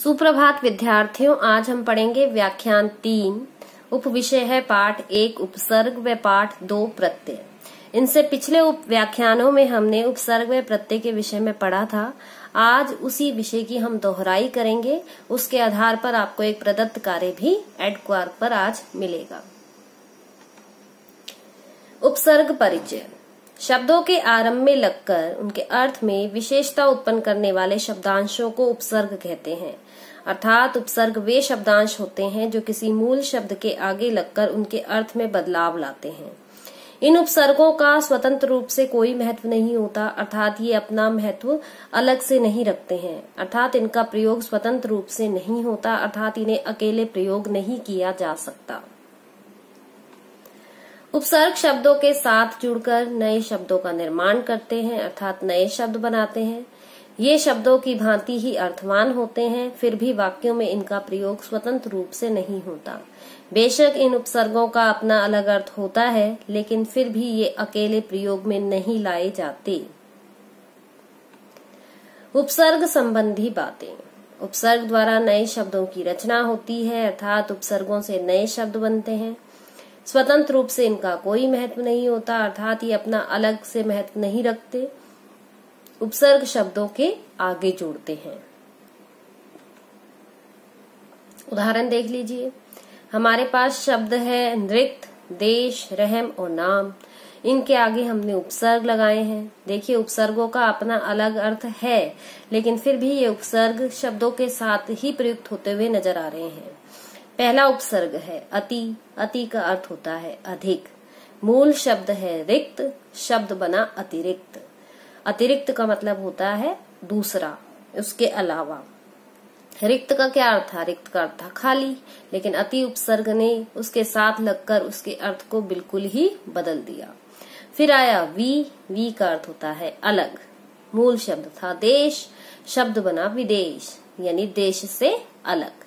सुप्रभात विद्यार्थियों, आज हम पढ़ेंगे व्याख्यान 3। उपविषय है पाठ 1 उपसर्ग व पाठ 2 प्रत्यय। इनसे पिछले व्याख्यानों में हमने उपसर्ग व प्रत्यय के विषय में पढ़ा था। आज उसी विषय की हम दोहराई करेंगे। उसके आधार पर आपको एक प्रदत्त कार्य भी एडक्वार्क पर आज मिलेगा। उपसर्ग परिचय। शब्दों के आरंभ में लगकर उनके अर्थ में विशेषता उत्पन्न करने वाले शब्दांशों को उपसर्ग कहते हैं। अर्थात उपसर्ग वे शब्दांश होते हैं जो किसी मूल शब्द के आगे लगकर उनके अर्थ में बदलाव लाते हैं। इन उपसर्गों का स्वतंत्र रूप से कोई महत्व नहीं होता, अर्थात ये अपना महत्व अलग से नहीं रखते हैं, अर्थात इनका प्रयोग स्वतंत्र रूप से नहीं होता, अर्थात इन्हें अकेले प्रयोग नहीं किया जा सकता। उपसर्ग शब्दों के साथ जुड़कर नए शब्दों का निर्माण करते हैं, अर्थात नए शब्द बनाते हैं। ये शब्दों की भांति ही अर्थवान होते हैं, फिर भी वाक्यों में इनका प्रयोग स्वतंत्र रूप से नहीं होता। बेशक इन उपसर्गों का अपना अलग अर्थ होता है, लेकिन फिर भी ये अकेले प्रयोग में नहीं लाए जाते। उपसर्ग संबंधी बातें। उपसर्ग द्वारा नए शब्दों की रचना होती है, अर्थात उपसर्गों से नए शब्द बनते हैं। स्वतंत्र रूप से इनका कोई महत्व नहीं होता, अर्थात ये अपना अलग से महत्व नहीं रखते। उपसर्ग शब्दों के आगे जोड़ते हैं। उदाहरण देख लीजिए। हमारे पास शब्द है नृत्य, देश, रहम और नाम। इनके आगे हमने उपसर्ग लगाए हैं। देखिए, उपसर्गों का अपना अलग अर्थ है, लेकिन फिर भी ये उपसर्ग शब्दों के साथ ही प्रयुक्त होते हुए नजर आ रहे हैं। पहला उपसर्ग है अति। अति का अर्थ होता है अधिक। मूल शब्द है रिक्त, शब्द बना अतिरिक्त। अतिरिक्त का मतलब होता है दूसरा, उसके अलावा। रिक्त का क्या अर्थ था? रिक्त का अर्थ था खाली, लेकिन अति उपसर्ग ने उसके साथ लगकर उसके अर्थ को बिल्कुल ही बदल दिया। फिर आया वी। वी का अर्थ होता है अलग। मूल शब्द था देश, शब्द बना विदेश, यानी देश से अलग।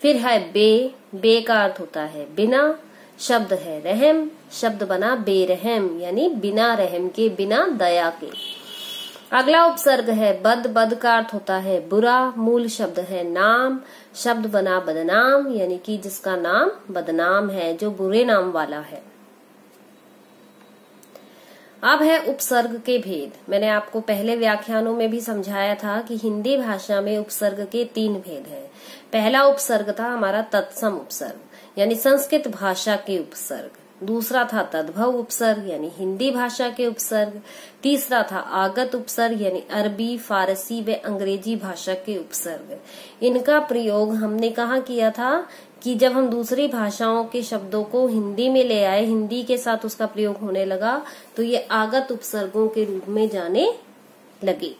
फिर है बे। बे का अर्थ होता है बिना, शब्द है रहम, शब्द बना बेरहम, यानी बिना रहम के, बिना दया के। अगला उपसर्ग है बद। बद का अर्थ होता है बुरा। मूल शब्द है नाम, शब्द बना बदनाम, यानी कि जिसका नाम बदनाम है, जो बुरे नाम वाला है। अब है उपसर्ग के भेद। मैंने आपको पहले व्याख्यानों में भी समझाया था कि हिंदी भाषा में उपसर्ग के 3 भेद हैं। पहला उपसर्ग था हमारा तत्सम उपसर्ग, यानी संस्कृत भाषा के उपसर्ग। दूसरा था तद्भव उपसर्ग, यानी हिंदी भाषा के उपसर्ग। तीसरा था आगत उपसर्ग, यानी अरबी, फारसी व अंग्रेजी भाषा के उपसर्ग। इनका प्रयोग हमने कहाँ किया था कि जब हम दूसरी भाषाओं के शब्दों को हिंदी में ले आए, हिंदी के साथ उसका प्रयोग होने लगा, तो ये आगत उपसर्गों के रूप में जाने लगे।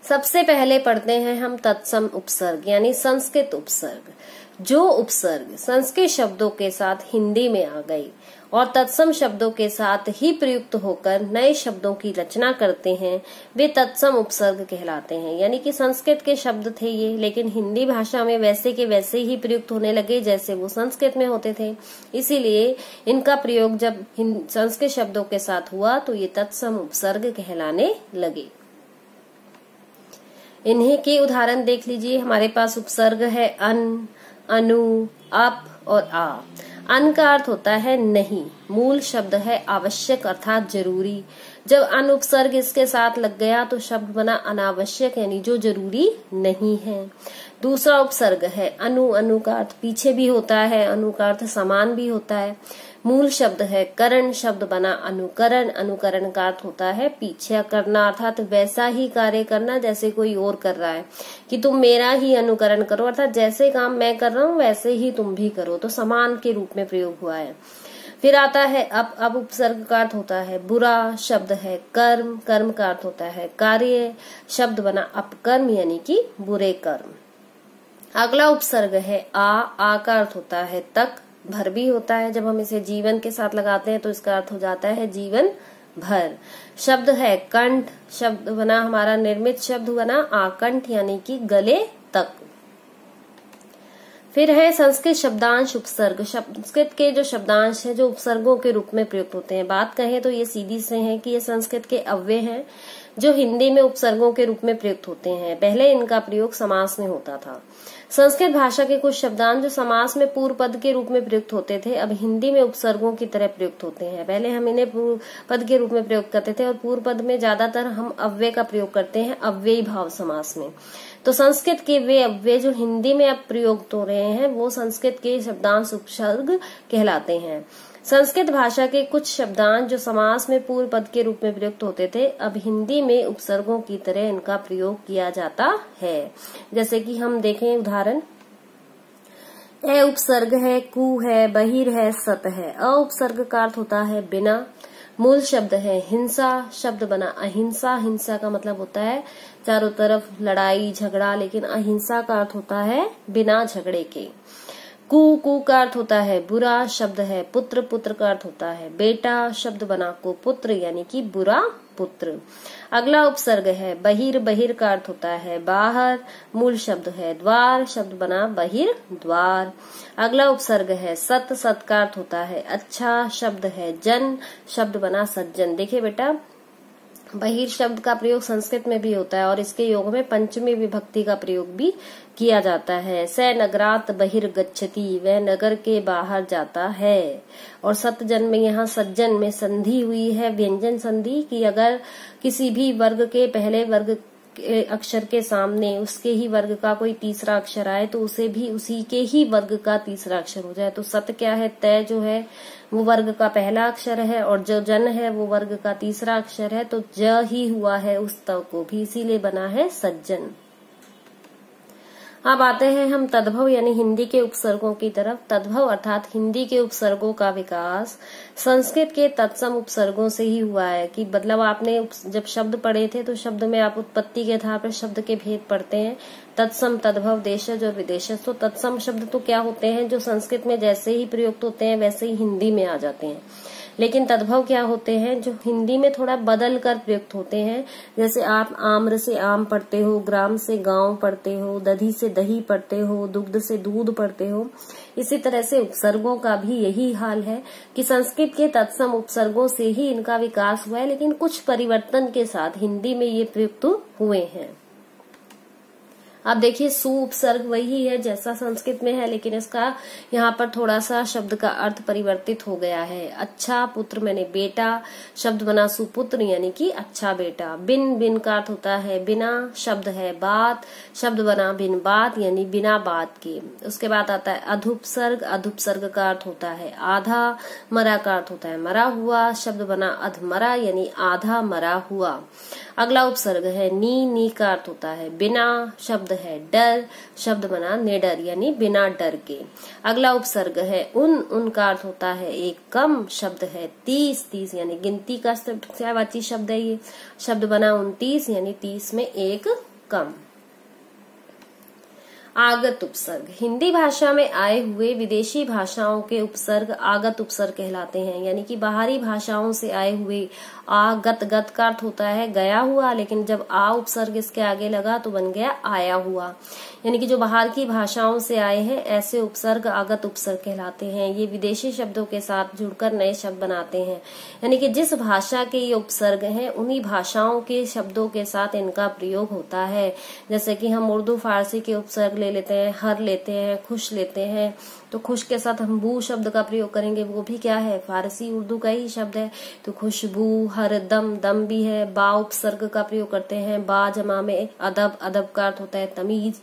सबसे पहले पढ़ते हैं हम तत्सम उपसर्ग, यानी संस्कृत उपसर्ग। जो उपसर्ग संस्कृत शब्दों के साथ हिंदी में आ गई और तत्सम शब्दों के साथ ही प्रयुक्त होकर नए शब्दों की रचना करते हैं, वे तत्सम उपसर्ग कहलाते हैं। यानी कि संस्कृत के शब्द थे ये, लेकिन हिंदी भाषा में वैसे के वैसे ही प्रयुक्त होने लगे जैसे वो संस्कृत में होते थे। इसीलिए इनका प्रयोग जब संस्कृत शब्दों के साथ हुआ तो ये तत्सम उपसर्ग कहलाने लगे। इन्हीं के उदाहरण देख लीजिए। हमारे पास उपसर्ग है अन, अनु, अप और आ। अन का अर्थ होता है नहीं। मूल शब्द है आवश्यक, अर्थात जरूरी। जब अन उपसर्ग इसके साथ लग गया तो शब्द बना अनावश्यक, यानी जो जरूरी नहीं है। दूसरा उपसर्ग है अनु। अनु का अर्थ पीछे भी होता है, अनु का अर्थ समान भी होता है। मूल शब्द है करण, शब्द बना अनुकरण। अनुकरण का अर्थ होता है पीछे करना, अर्थात वैसा ही कार्य करना जैसे कोई और कर रहा है, कि तुम मेरा ही अनुकरण करो, अर्थात जैसे काम मैं कर रहा हूँ वैसे ही तुम भी करो, तो समान के रूप में प्रयोग हुआ है। फिर आता है अब उपसर्ग का अर्थ होता है बुरा, शब्द है कर्म। कर्म का अर्थ होता है कार्य, शब्द बना अपकर्म, यानी कि बुरे कर्म। अगला उपसर्ग है आ का अर्थ होता है तक। भर भी होता है, जब हम इसे जीवन के साथ लगाते हैं तो इसका अर्थ हो जाता है जीवन भर। शब्द है कंठ, शब्द बना हमारा निर्मित शब्द बना आकंठ, यानी कि गले तक। फिर है संस्कृत शब्दांश उपसर्ग। संस्कृत के जो शब्दांश है जो उपसर्गों के रूप में प्रयुक्त होते हैं। बात कहें तो ये सीधी से है कि ये संस्कृत के अव्यय हैं। जो हिंदी में उपसर्गों के रूप में प्रयुक्त होते हैं। पहले इनका प्रयोग समास में होता था। संस्कृत भाषा के कुछ शब्दांश जो समास में पूर्व पद के रूप में प्रयुक्त होते थे, अब हिंदी में उपसर्गों की तरह प्रयुक्त होते हैं। पहले हम इन्हें पूर्व पद के रूप में प्रयोग करते थे और पूर्व पद में ज्यादातर हम अव्यय का प्रयोग करते हैं अव्ययी भाव समास में। तो संस्कृत के वे अव्यय जो हिंदी में अब प्रयोग हो रहे हैं वो संस्कृत के शब्दांश उपसर्ग कहलाते हैं। संस्कृत भाषा के कुछ शब्दांश जो समास में पूर्व पद के रूप में प्रयुक्त होते थे, अब हिंदी में उपसर्गों की तरह इनका प्रयोग किया जाता है। जैसे कि हम देखें उदाहरण, ए उपसर्ग है, कु है, बहिर है, सत है। अ उपसर्ग का अर्थ होता है बिना। मूल शब्द है हिंसा, शब्द बना अहिंसा। हिंसा का मतलब होता है चारों तरफ लड़ाई झगड़ा, लेकिन अहिंसा का अर्थ होता है बिना झगड़े के। कु का अर्थ होता है बुरा, शब्द है पुत्र। पुत्र का अर्थ होता है बेटा, शब्द बना को पुत्र यानी कि बुरा पुत्र। अगला उपसर्ग है बहिर। बहिर का अर्थ होता है बाहर। मूल शब्द है द्वार, शब्द बना बहिर द्वार। अगला उपसर्ग है सत। सत का अर्थ होता है अच्छा, शब्द है जन, शब्द बना सज्जन। देखिए बेटा, बहिर शब्द का प्रयोग संस्कृत में भी होता है और इसके योग में पंचमी विभक्ति का प्रयोग भी किया जाता है। स नगरात बहिर्गच्छति, वह नगर के बाहर जाता है। और सतजन में यहाँ सज्जन में संधि हुई है, व्यंजन संधि, कि अगर किसी भी वर्ग के पहले वर्ग अक्षर के सामने उसके ही वर्ग का कोई तीसरा अक्षर आए तो उसे भी उसी के ही वर्ग का तीसरा अक्षर हो जाए। तो सत क्या है, तय जो है वो वर्ग का पहला अक्षर है और जो जन है वो वर्ग का तीसरा अक्षर है, तो ज ही हुआ है उस त को भी, इसीलिए बना है सज्जन। अब आते हैं हम तद्भव यानी हिंदी के उपसर्गों की तरफ। तद्भव अर्थात हिंदी के उपसर्गों का विकास संस्कृत के तत्सम उपसर्गों से ही हुआ है। कि मतलब आपने जब शब्द पढ़े थे तो शब्द में आप उत्पत्ति के आधार पर शब्द के भेद पढ़ते हैं, तत्सम, तद्भव, देशज और विदेशज। तो तत्सम शब्द तो क्या होते हैं, जो संस्कृत में जैसे ही प्रयुक्त होते हैं वैसे ही हिंदी में आ जाते हैं। लेकिन तद्भव क्या होते हैं, जो हिंदी में थोड़ा बदल कर प्रयुक्त होते हैं। जैसे आप आम्र से आम पढ़ते हो, ग्राम से गांव पढ़ते हो, दधी से दही पढ़ते हो, दुग्ध से दूध पढ़ते हो। इसी तरह से उपसर्गों का भी यही हाल है कि संस्कृत के तत्सम उपसर्गों से ही इनका विकास हुआ है, लेकिन कुछ परिवर्तन के साथ हिंदी में ये प्रयुक्त हुए हैं। अब देखिए, सु उपसर्ग वही है जैसा संस्कृत में है, लेकिन इसका यहाँ पर थोड़ा सा शब्द का अर्थ परिवर्तित हो गया है। अच्छा पुत्र मैंने बेटा, शब्द बना सुपुत्र यानी कि अच्छा बेटा। बिन, बिन का अर्थ होता है बिना, शब्द है बात, शब्द बना बिन बात यानी बिना बात के। उसके बाद आता है अधुपसर्ग। अधुपसर्ग का अर्थ होता है आधा। मरा का अर्थ होता है मरा हुआ, शब्द बना अधमरा यानी आधा मरा हुआ। अगला उपसर्ग है नी। नी का अर्थ होता है बिना, शब्द है डर, शब्द बना निडर यानी बिना डर के। अगला उपसर्ग है उन। उन का अर्थ होता है एक कम, शब्द है 30। 30 यानी गिनती का संख्यावाची शब्द है ये, शब्द बना 29 यानी 30 में एक कम। आगत उपसर्ग। हिंदी भाषा में आए हुए विदेशी भाषाओं के उपसर्ग आगत उपसर्ग कहलाते हैं। यानी कि बाहरी भाषाओं से आए हुए आगत, गत का अर्थ होता है गया हुआ, लेकिन जब आ उपसर्ग इसके आगे लगा तो बन गया आया हुआ। यानी कि जो बाहर की भाषाओं से आए हैं ऐसे उपसर्ग आगत उपसर्ग कहलाते हैं। ये विदेशी शब्दों के साथ जुड़कर नए शब्द बनाते हैं। यानी कि जिस भाषा के ये उपसर्ग हैं उन्हीं भाषाओं के शब्दों के साथ इनका प्रयोग होता है। जैसे कि हम उर्दू फारसी के उपसर्ग ले लेते हैं, हर लेते हैं, खुश लेते हैं, तो खुश के साथ हम बू शब्द का प्रयोग करेंगे, वो भी क्या है फारसी उर्दू का ही शब्द है। तो खुशबू, हर दम, दम भी है। बा उपसर्ग का प्रयोग करते हैं, बा जमा में अदब, अदब का अर्थ होता है तमीज,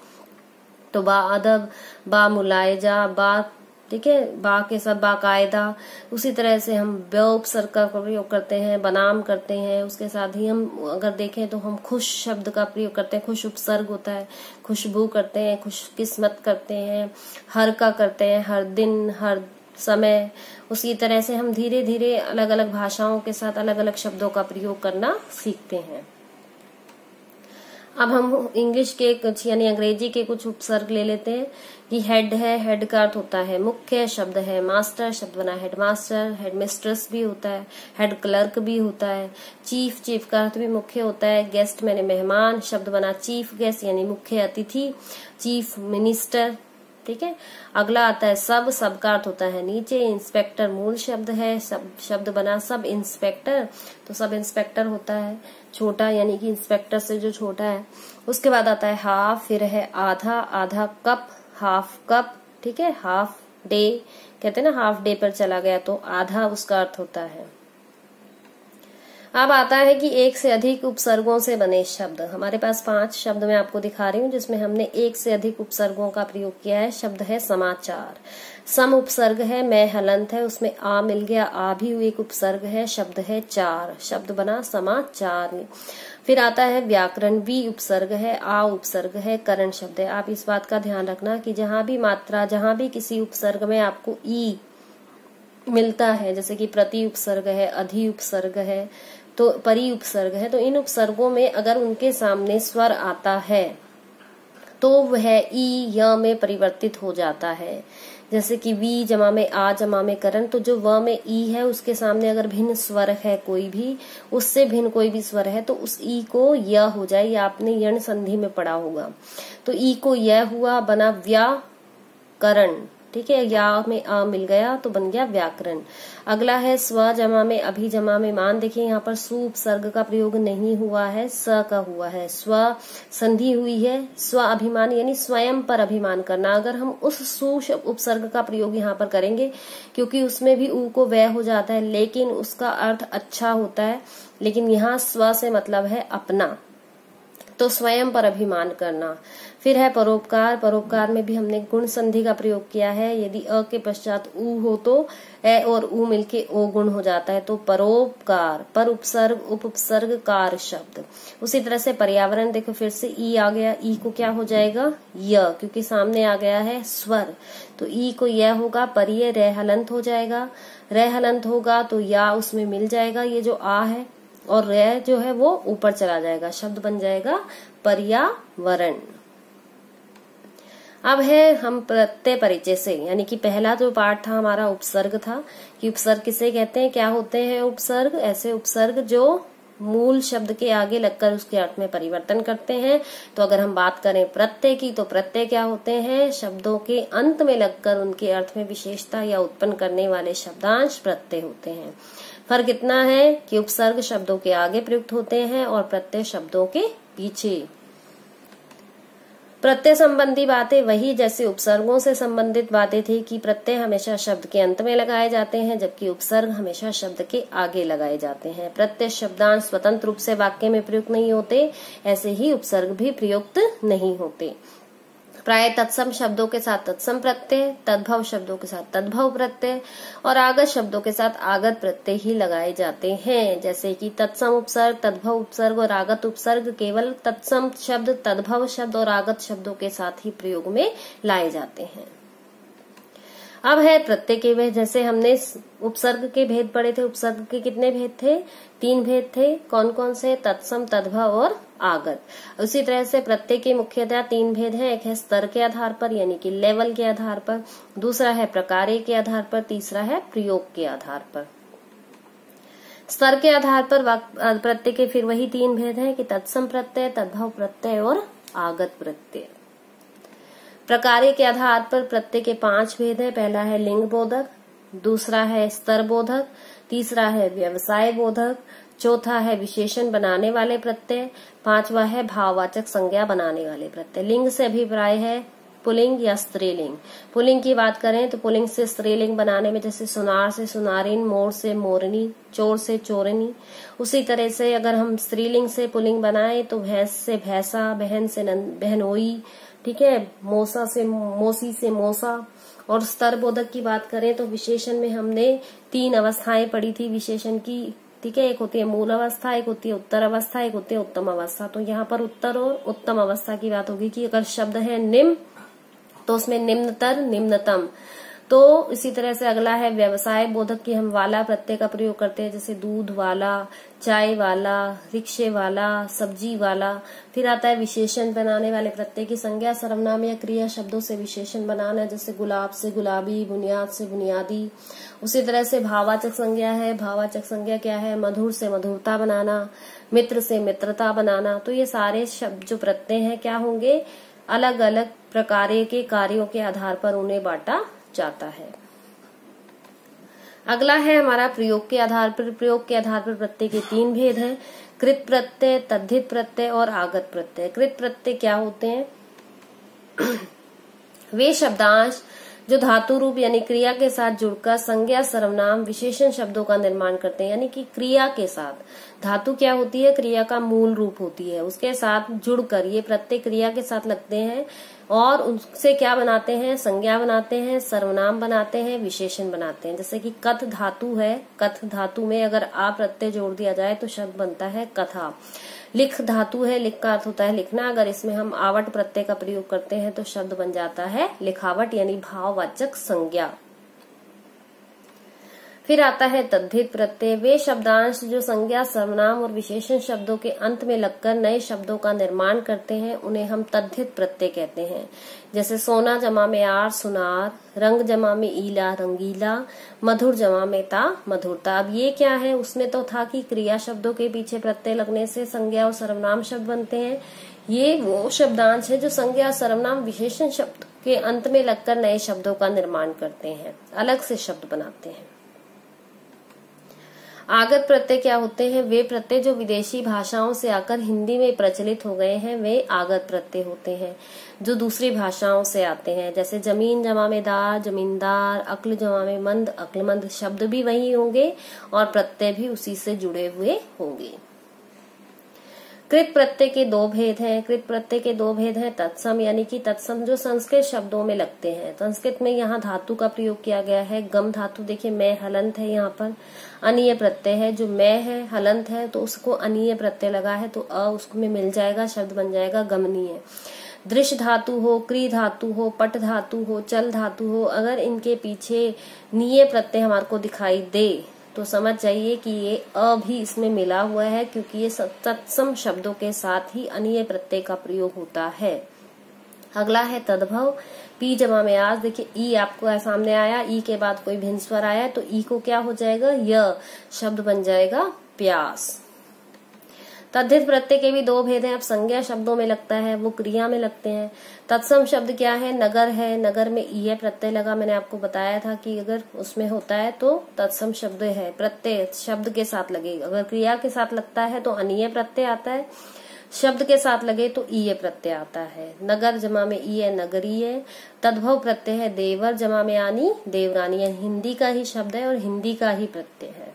तो बा अदब, बा मुलायजा, बा ठीक है, बा के साथ बाकायदा। उसी तरह से हम ब उपसर्ग का प्रयोग करते हैं, बनाम करते हैं। उसके साथ ही हम अगर देखें तो हम खुश शब्द का प्रयोग करते हैं, खुश उपसर्ग होता है। खुशबू करते हैं, खुश किस्मत करते हैं, हर का करते हैं, हर दिन, हर समय। उसी तरह से हम धीरे धीरे अलग अलग भाषाओं के साथ अलग अलग शब्दों का प्रयोग करना सीखते हैं। अब हम इंग्लिश के कुछ यानी अंग्रेजी के कुछ उपसर्ग ले लेते हैं। कि हेड है, हेड का अर्थ होता है मुख्य, शब्द है मास्टर, शब्द बना हेडमास्टर। हेडमिस्ट्रेस भी होता है, हेड क्लर्क भी होता है। चीफ, चीफ का अर्थ भी मुख्य होता है। गेस्ट मैंने मेहमान, शब्द बना चीफ गेस्ट यानी मुख्य अतिथि। चीफ मिनिस्टर, ठीक है। अगला आता है सब, सब का अर्थ होता है नीचे। इंस्पेक्टर मूल शब्द है, सब शब्द बना सब इंस्पेक्टर, तो सब इंस्पेक्टर होता है छोटा, यानी कि इंस्पेक्टर से जो छोटा है। उसके बाद आता है हाफ, फिर है आधा, आधा कप, हाफ कप, ठीक है। हाफ डे कहते हैं ना, हाफ डे पर चला गया, तो आधा उसका अर्थ होता है। अब आता है कि एक से अधिक उपसर्गों से बने शब्द। हमारे पास 5 शब्द मैं आपको दिखा रही हूँ जिसमें हमने एक से अधिक उपसर्गों का प्रयोग किया है। शब्द है समाचार, सम उपसर्ग है, मैं हलंत है, उसमें आ मिल गया, आ भी एक उपसर्ग है। शब्द है चार, शब्द बना समाचार। फिर आता है व्याकरण, वी उपसर्ग है, आ उपसर्ग है, करण शब्द है। आप इस बात का ध्यान रखना कि जहां भी मात्रा, जहां भी किसी उपसर्ग में आपको ई मिलता है, जैसे कि प्रति उपसर्ग है, अधि उपसर्ग है, तो परि उपसर्ग है, तो इन उपसर्गों में अगर उनके सामने स्वर आता है तो वह ई य में परिवर्तित हो जाता है। जैसे कि वी जमा में आ जमा में करण, तो जो व में ई है उसके सामने अगर भिन्न स्वर है कोई भी, उससे भिन्न कोई भी स्वर है, तो उस ई को य हो जाए। ये आपने यण संधि में पढ़ा होगा। तो ई को य हुआ, बना व्याकरण, ठीक है। या में आ मिल गया तो बन गया व्याकरण। अगला है स्व जमा में अभी जमा में मान। देखिए यहाँ पर सु उपसर्ग का प्रयोग नहीं हुआ है, स का हुआ है। स्व संधि हुई है, स्व अभिमान यानी स्वयं पर अभिमान करना। अगर हम उस सु उपसर्ग का प्रयोग यहाँ पर करेंगे, क्योंकि उसमें भी उ को वह हो जाता है, लेकिन उसका अर्थ अच्छा होता है। लेकिन यहाँ स्व से मतलब है अपना, तो स्वयं पर अभिमान करना। फिर है परोपकार, परोपकार में भी हमने गुण संधि का प्रयोग किया है। यदि अ के पश्चात उ हो तो ए और उ मिलके ओ गुण हो जाता है, तो परोपकार। पर उपसर्ग उप उपसर्ग कार शब्द। उसी तरह से पर्यावरण, देखो फिर से ई आ गया, ई को क्या हो जाएगा य, क्योंकि सामने आ गया है स्वर, तो ई को य होगा। परिय रह हलंत हो जाएगा, रह हलंत होगा तो या उसमें मिल जाएगा, ये जो आ है, और रह जो है वो ऊपर चला जाएगा, शब्द बन जाएगा पर्यावरण। अब है हम प्रत्यय परिचय से, यानी कि पहला जो पार्ट था हमारा उपसर्ग था, कि उपसर्ग किसे कहते हैं, क्या होते हैं उपसर्ग। ऐसे उपसर्ग जो मूल शब्द के आगे लगकर उसके अर्थ में परिवर्तन करते हैं। तो अगर हम बात करें प्रत्यय की, तो प्रत्यय क्या होते हैं, शब्दों के अंत में लगकर उनके अर्थ में विशेषता या उत्पन्न करने वाले शब्दांश प्रत्यय होते हैं। फर्क इतना है कि उपसर्ग शब्दों के आगे प्रयुक्त होते हैं और प्रत्यय शब्दों के पीछे। प्रत्यय संबंधी बातें वही जैसे उपसर्गों से संबंधित बातें थी कि प्रत्यय हमेशा शब्द के अंत में लगाए जाते हैं, जबकि उपसर्ग हमेशा शब्द के आगे लगाए जाते हैं। प्रत्यय शब्दांश स्वतंत्र रूप से वाक्य में प्रयुक्त नहीं होते, ऐसे ही उपसर्ग भी प्रयुक्त नहीं होते। प्राय तत्सम शब्दों के साथ तत्सम प्रत्यय, तद्भव शब्दों के साथ तद्भव प्रत्यय और आगत शब्दों के साथ आगत प्रत्यय ही लगाए जाते हैं। जैसे कि तत्सम उपसर्ग, तद्भव उपसर्ग और आगत उपसर्ग केवल तत्सम शब्द, तद्भव शब्द और आगत शब्दों के साथ ही प्रयोग में लाए जाते हैं। अब है प्रत्यय के भेद। जैसे हमने उपसर्ग के भेद पढ़े थे, उपसर्ग के कितने भेद थे, 3 भेद थे। कौन कौन से, तत्सम, तद्भव और आगत। उसी तरह से प्रत्यय के मुख्यतः 3 भेद हैं। एक है स्तर के आधार पर यानी कि लेवल के आधार पर, दूसरा है प्रकार के आधार पर, तीसरा है प्रयोग के आधार पर। स्तर के आधार पर प्रत्यय के फिर वही 3 भेद हैं कि तत्सम प्रत्यय, तद्भव प्रत्यय और आगत प्रत्यय। प्रकार के आधार पर प्रत्यय के 5 भेद हैं। पहला है लिंग बोधक, दूसरा है स्तर बोधक, तीसरा है व्यवसाय बोधक, चौथा है विशेषण बनाने वाले प्रत्यय, पांचवा है भाववाचक संज्ञा बनाने वाले प्रत्यय। लिंग से अभिप्राय है पुल्लिंग या स्त्रीलिंग। पुल्लिंग की बात करें तो पुल्लिंग से स्त्रीलिंग बनाने में जैसे सुनार से सुनारिन, मोर से मोरनी, चोर से चोरनी। उसी तरह से अगर हम स्त्रीलिंग से पुल्लिंग बनाए तो भैंस से भैंसा, बहन से बहनोई, ठीक है, मौसा से मौसी से मौसा। और स्तर बोधक की बात करें तो विशेषण में हमने 3 अवस्थाएं पढ़ी थी विशेषण की, ठीक है। एक होती है मूल अवस्था, एक होती है उत्तर अवस्था, एक होती है उत्तम अवस्था। तो यहाँ पर उत्तर और उत्तम अवस्था की बात होगी कि अगर शब्द है निम्न तो उसमें निम्नतर, निम्नतम। तो इसी तरह से अगला है व्यवसाय बोधक की हम वाला प्रत्यय का प्रयोग करते हैं, जैसे दूध वाला, चाय वाला, रिक्शे वाला, सब्जी वाला। फिर आता है विशेषण बनाने वाले प्रत्यय की संज्ञा सर्वनाम या क्रिया शब्दों से विशेषण बनाना, जैसे गुलाब से गुलाबी, बुनियाद से बुनियादी। उसी तरह से भाववाचक संज्ञा है, भाववाचक संज्ञा क्या है, मधुर से मधुरता बनाना, मित्र से मित्रता बनाना। तो ये सारे शब्द जो प्रत्यय हैं क्या होंगे, अलग अलग प्रकार के कार्यों के आधार पर उन्हें बांटा जाता है। अगला है हमारा प्रयोग के आधार पर। प्रयोग के आधार पर प्रत्यय के 3 भेद हैं, कृत प्रत्यय, तद्धित प्रत्यय और आगत प्रत्यय। कृत प्रत्यय क्या होते हैं? वे शब्दांश जो धातु रूप यानी क्रिया के साथ जुड़कर संज्ञा, सर्वनाम, विशेषण शब्दों का निर्माण करते हैं। यानी कि क्रिया के साथ, धातु क्या होती है? क्रिया का मूल रूप होती है, उसके साथ जुड़कर ये प्रत्यय क्रिया के साथ लगते हैं और उससे क्या बनाते हैं? संज्ञा बनाते हैं, सर्वनाम बनाते हैं, विशेषण बनाते हैं। जैसे कि कथ धातु है, कथ धातु में अगर आ प्रत्यय जोड़ दिया जाए तो शब्द बनता है कथा। लिख धातु है, लिख का अर्थ होता है लिखना, अगर इसमें हम आवट प्रत्यय का प्रयोग करते हैं तो शब्द बन जाता है लिखावट यानी भाववाचक संज्ञा। फिर आता है तद्धित प्रत्यय। वे शब्दांश जो संज्ञा, सर्वनाम और विशेषण शब्दों के अंत में लगकर नए शब्दों का निर्माण करते हैं, उन्हें हम तद्धित प्रत्यय कहते हैं। जैसे सोना जमा में आर सुनार, रंग जमा में ईला रंगीला, मधुर जमा में ता मधुरता। अब ये क्या है? उसमें तो था कि क्रिया शब्दों के पीछे प्रत्यय लगने से संज्ञा और सर्वनाम शब्द बनते हैं। ये वो शब्दांश है जो संज्ञा, सर्वनाम, विशेषण शब्द के अंत में लगकर नए शब्दों का निर्माण करते हैं, अलग से शब्द बनाते हैं। आगत प्रत्यय क्या होते हैं? वे प्रत्यय जो विदेशी भाषाओं से आकर हिंदी में प्रचलित हो गए हैं, वे आगत प्रत्यय होते हैं, जो दूसरी भाषाओं से आते हैं। जैसे जमीन जमा में दार, जमींदार, अक्ल जमा में मंद, अक्लमंद। शब्द भी वही होंगे और प्रत्यय भी उसी से जुड़े हुए होंगे। कृत प्रत्यय के 2 भेद हैं। कृत प्रत्यय के 2 भेद हैं, तत्सम यानी कि तत्सम जो संस्कृत शब्दों में लगते हैं। संस्कृत में यहाँ धातु का प्रयोग किया गया है, गम धातु। देखिए मैं हलंत है, यहाँ पर अनीय प्रत्यय है, जो मैं है हलंत है तो उसको अनीय प्रत्यय लगा है तो अ उसमें मिल जाएगा, शब्द बन जाएगा गमनीय। दृश्य धातु हो, क्री धातु हो, पट धातु हो, चल धातु हो, अगर इनके पीछे नीय प्रत्यय हमारे को दिखाई दे तो समझ जाइए कि ये अ भी इसमें मिला हुआ है, क्योंकि ये तत्सम शब्दों के साथ ही अनीय प्रत्यय का प्रयोग होता है। अगला है तद्भव। पी जमा में आज। देखिए ई आपको सामने आया, ई के बाद कोई भिन्न स्वर आया तो ई को क्या हो जाएगा? य, शब्द बन जाएगा प्यास। तद्धित प्रत्यय के भी 2 भेद हैं। अब संज्ञा शब्दों में लगता है, वो क्रिया में लगते हैं। तत्सम शब्द क्या है? नगर है, नगर में ईय प्रत्यय लगा। मैंने आपको बताया था कि अगर उसमें होता है तो तत्सम शब्द है, प्रत्यय शब्द के साथ लगेगा। अगर क्रिया के साथ लगता है तो अनीय प्रत्यय आता है, शब्द के साथ लगे तो ईय प्रत्यय आता है। नगर जमा में ईय नगरीय। तद्भव प्रत्यय है देवर जमा में आनी देवरानी। हिंदी का ही शब्द है और हिंदी का ही प्रत्यय है।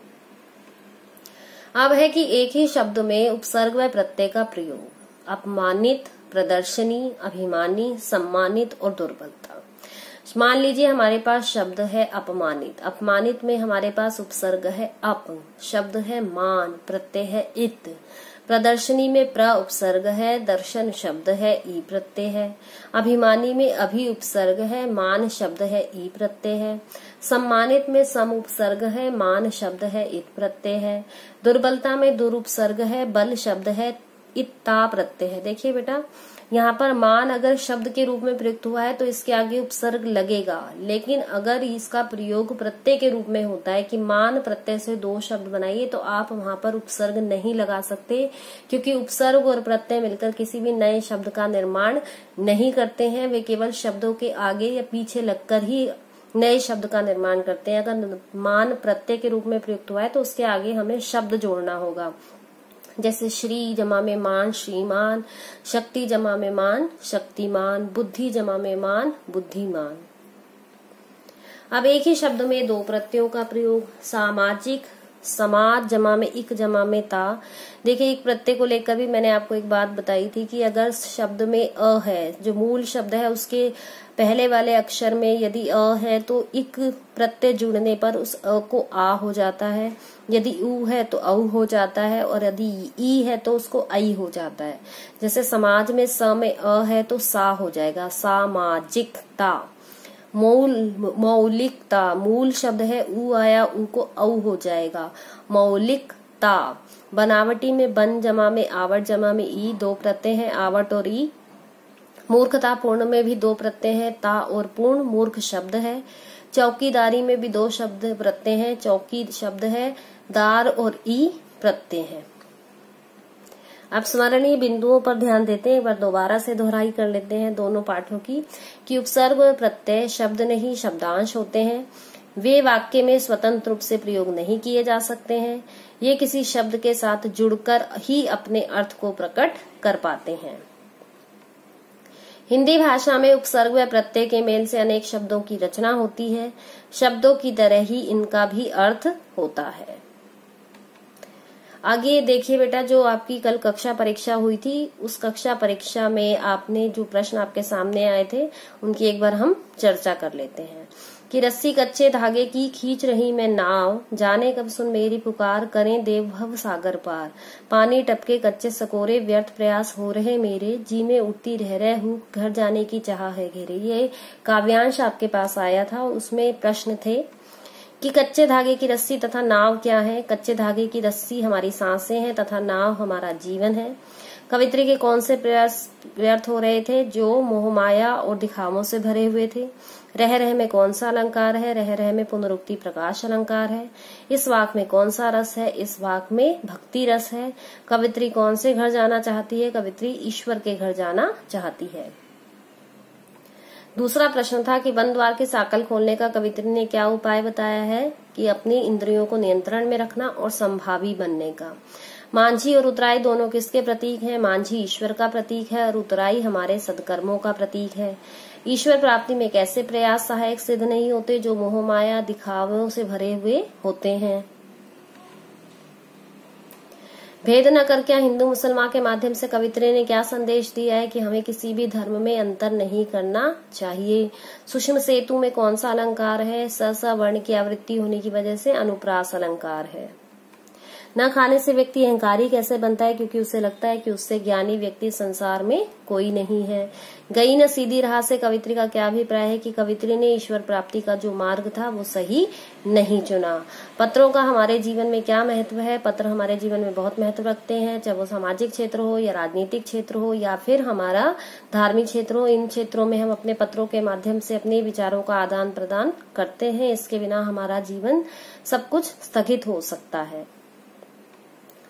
अब है कि एक ही शब्द में उपसर्ग व प्रत्यय का प्रयोग। अपमानित, प्रदर्शनी, अभिमानी, सम्मानित और दुर्बलता। मान लीजिए हमारे पास शब्द है अपमानित। अपमानित में हमारे पास उपसर्ग है अप, शब्द है मान, प्रत्यय है इत। प्रदर्शनी में प्र उपसर्ग है, दर्शन शब्द है, ई प्रत्यय है। अभिमानी में अभि उपसर्ग है, मान शब्द है, ई प्रत्यय है। सम्मानित में सम उपसर्ग है, मान शब्द है, इत प्रत्यय है। दुर्बलता में दुर उपसर्ग है, बल शब्द है, इत्ता प्रत्यय है। देखिए बेटा, यहाँ पर मान अगर शब्द के रूप में प्रयुक्त हुआ है तो इसके आगे उपसर्ग लगेगा, लेकिन अगर इसका प्रयोग प्रत्यय के रूप में होता है कि मान प्रत्यय से 2 शब्द बनाइए तो आप वहां पर उपसर्ग नहीं लगा सकते, क्योंकि उपसर्ग और प्रत्यय मिलकर किसी भी नए शब्द का निर्माण नहीं करते हैं। वे केवल शब्दों के आगे या पीछे लगकर ही नए शब्द का निर्माण करते हैं। अगर मान प्रत्यय के रूप में प्रयुक्त हुआ है तो उसके आगे हमें शब्द जोड़ना होगा। जैसे श्री जमा में मान श्रीमान, शक्ति जमा में मान शक्तिमान, बुद्धि जमा में मान बुद्धिमान। अब एक ही शब्द में 2 प्रत्ययों का प्रयोग। सामाजिक, समाज जमा में इक जमा में ता। देखिए एक प्रत्यय को लेकर भी मैंने आपको एक बात बताई थी कि अगर शब्द में अ है, जो मूल शब्द है उसके पहले वाले अक्षर में यदि अ है तो इक प्रत्यय जुड़ने पर उस अ को आ हो जाता है, यदि उ है तो औ हो जाता है, और यदि ई है तो उसको आई हो जाता है। जैसे समाज में स में अ है तो सा हो जाएगा, सामाजिकता। मौलिकता, मूल शब्द है, उ आया, उ को औ हो जाएगा, मौलिकता। बनावटी में बन जमा में आवट जमा में ई, 2 प्रत्यय हैं, आवट और ई। मूर्खता पूर्ण में भी 2 प्रत्यय हैं, ता और पूर्ण, मूर्ख शब्द है। चौकीदारी में भी 2 शब्द प्रत्यय हैं, चौकी शब्द है, दार और ई प्रत्यय है। अब स्मरणीय बिंदुओं पर ध्यान देते हैं, एक बार दोबारा से दोहराई कर लेते हैं दोनों पाठों की, कि उपसर्ग और प्रत्यय शब्द नहीं शब्दांश होते हैं। वे वाक्य में स्वतंत्र रूप से प्रयोग नहीं किए जा सकते हैं। ये किसी शब्द के साथ जुड़कर ही अपने अर्थ को प्रकट कर पाते हैं। हिंदी भाषा में उपसर्ग व प्रत्यय के मेल से अनेक शब्दों की रचना होती है। शब्दों की तरह ही इनका भी अर्थ होता है। आगे देखिए बेटा, जो आपकी कल कक्षा परीक्षा हुई थी, उस कक्षा परीक्षा में आपने जो प्रश्न आपके सामने आए थे उनकी एक बार हम चर्चा कर लेते हैं। कि रस्सी कच्चे धागे की खींच रही मैं नाव, जाने कब सुन मेरी पुकार, करें देव भव सागर पार। पानी टपके कच्चे सकोरे, व्यर्थ प्रयास हो रहे मेरे, जी में उठती रह रहे हूँ, घर जाने की चाह है घेरे। ये काव्यांश आपके पास आया था, उसमें प्रश्न थे कि कच्चे धागे की रस्सी तथा नाव क्या है। कच्चे धागे की रस्सी हमारी सांसें हैं तथा नाव हमारा जीवन है। कवित्री के कौन से प्रयास व्यर्थ हो रहे थे? जो मोहमाया और दिखावों से भरे हुए थे। रह रह में कौन सा अलंकार है? रह रह में पुनरुक्ति प्रकाश अलंकार है। इस वाक में कौन सा रस है? इस वाक में भक्ति रस है। कवित्री कौन से घर जाना चाहती है? कवित्री ईश्वर के घर जाना चाहती है। दूसरा प्रश्न था कि बंद द्वार के साकल खोलने का कवित्री ने क्या उपाय बताया है? कि अपनी इंद्रियों को नियंत्रण में रखना और संभावी बनने का। मांझी और उतराई दोनों किसके प्रतीक हैं? मांझी ईश्वर का प्रतीक है और उतराई हमारे सदकर्मों का प्रतीक है। ईश्वर प्राप्ति में कैसे प्रयास सहायक सिद्ध नहीं होते? जो मोह माया दिखावों से भरे हुए होते हैं। भेद न कर क्या हिंदू मुसलमान के माध्यम से कवित्री ने क्या संदेश दिया है? कि हमें किसी भी धर्म में अंतर नहीं करना चाहिए। सूक्ष्म सेतु में कौन सा अलंकार है? स वर्ण की आवृत्ति होने की वजह से अनुप्रास अलंकार है। न खाने से व्यक्ति अहंकारी कैसे बनता है? क्योंकि उसे लगता है कि उससे ज्ञानी व्यक्ति संसार में कोई नहीं है। गई न सीधी राह से कवित्री का क्या अभिप्राय है? कि कवित्री ने ईश्वर प्राप्ति का जो मार्ग था वो सही नहीं चुना। पत्रों का हमारे जीवन में क्या महत्व है? पत्र हमारे जीवन में बहुत महत्व रखते हैं, चाहे वो सामाजिक क्षेत्र हो या राजनीतिक क्षेत्र हो या फिर हमारा धार्मिक क्षेत्र हो। इन क्षेत्रों में हम अपने पत्रों के माध्यम से अपने विचारों का आदान प्रदान करते हैं। इसके बिना हमारा जीवन सब कुछ स्थगित हो सकता है।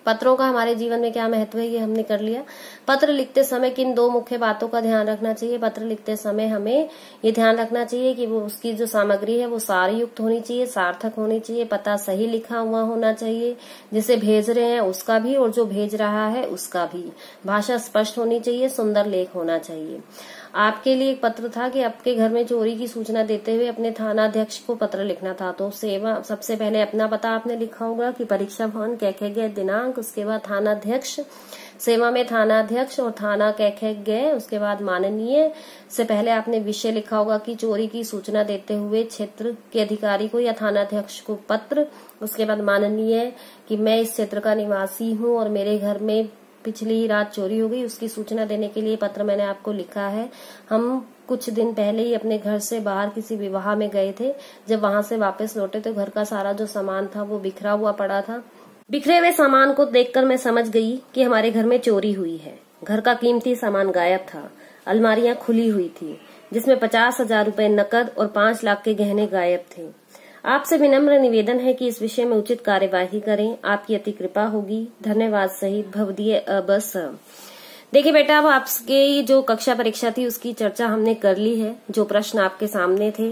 पत्रों का हमारे जीवन में क्या महत्व है ये हमने कर लिया। पत्र लिखते समय किन दो मुख्य बातों का ध्यान रखना चाहिए? पत्र लिखते समय हमें ये ध्यान रखना चाहिए कि वो उसकी जो सामग्री है वो सार युक्त होनी चाहिए, सार्थक होनी चाहिए, पता सही लिखा हुआ होना चाहिए, जिसे भेज रहे हैं उसका भी और जो भेज रहा है उसका भी। भाषा स्पष्ट होनी चाहिए, सुंदर लेख होना चाहिए। आपके लिए एक पत्र था कि आपके घर में चोरी की सूचना देते हुए अपने थानाध्यक्ष को पत्र लिखना था। तो सेवा सबसे पहले अपना पता आपने लिखा होगा कि परीक्षा भवन कैखे गए दिनांक, उसके बाद थानाध्यक्ष, सेवा में थानाध्यक्ष और थाना कैखे गए, उसके बाद माननीय से पहले आपने विषय लिखा होगा कि चोरी की सूचना देते हुए क्षेत्र के अधिकारी को या थानाध्यक्ष को पत्र, उसके बाद माननीय कि मैं इस क्षेत्र का निवासी हूँ और मेरे घर में पिछली ही रात चोरी हो गई, उसकी सूचना देने के लिए पत्र मैंने आपको लिखा है। हम कुछ दिन पहले ही अपने घर से बाहर किसी विवाह में गए थे। जब वहां से वापस लौटे तो घर का सारा जो सामान था वो बिखरा हुआ पड़ा था। बिखरे हुए सामान को देखकर मैं समझ गई कि हमारे घर में चोरी हुई है। घर का कीमती सामान गायब था। अलमारियां खुली हुई थी जिसमें 50,000 रुपए नकद और 5 लाख के गहने गायब थे। आपसे विनम्र निवेदन है कि इस विषय में उचित कार्यवाही करें। आपकी अति कृपा होगी। धन्यवाद सहित भवदीय बस। देखिए बेटा, अब आपके जो कक्षा परीक्षा थी उसकी चर्चा हमने कर ली है। जो प्रश्न आपके सामने थे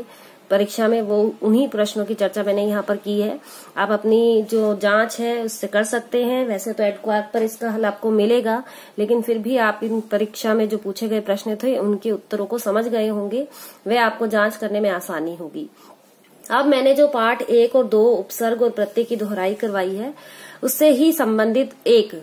परीक्षा में वो उन्हीं प्रश्नों की चर्चा मैंने यहाँ पर की है। आप अपनी जो जांच है उससे कर सकते हैं। वैसे तो एडक्वार्क पर इसका हल आपको मिलेगा, लेकिन फिर भी आप इन परीक्षा में जो पूछे गए प्रश्न थे उनके उत्तरों को समझ गए होंगे, वे आपको जांच करने में आसानी होगी। अब मैंने जो पाठ 1 और 2 उपसर्ग और प्रत्यय की दोहराई करवाई है उससे ही संबंधित एक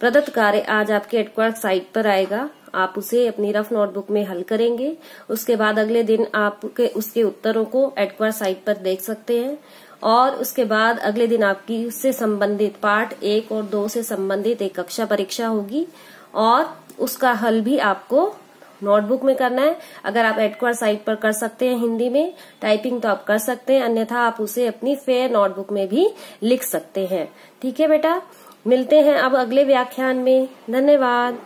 प्रदत्त कार्य आज आपके एडक्वार्क साइट पर आएगा। आप उसे अपनी रफ नोटबुक में हल करेंगे। उसके बाद अगले दिन आप उसके उत्तरों को एडक्वार्क साइट पर देख सकते हैं और उसके बाद अगले दिन आपकी उससे संबंधित पाठ 1 और 2 से संबंधित एक कक्षा परीक्षा होगी और उसका हल भी आपको नोटबुक में करना है। अगर आप एडक्वार्क साइट पर कर सकते हैं हिंदी में टाइपिंग तो आप कर सकते हैं, अन्यथा आप उसे अपनी फेयर नोटबुक में भी लिख सकते हैं। ठीक है बेटा, मिलते हैं अब अगले व्याख्यान में। धन्यवाद।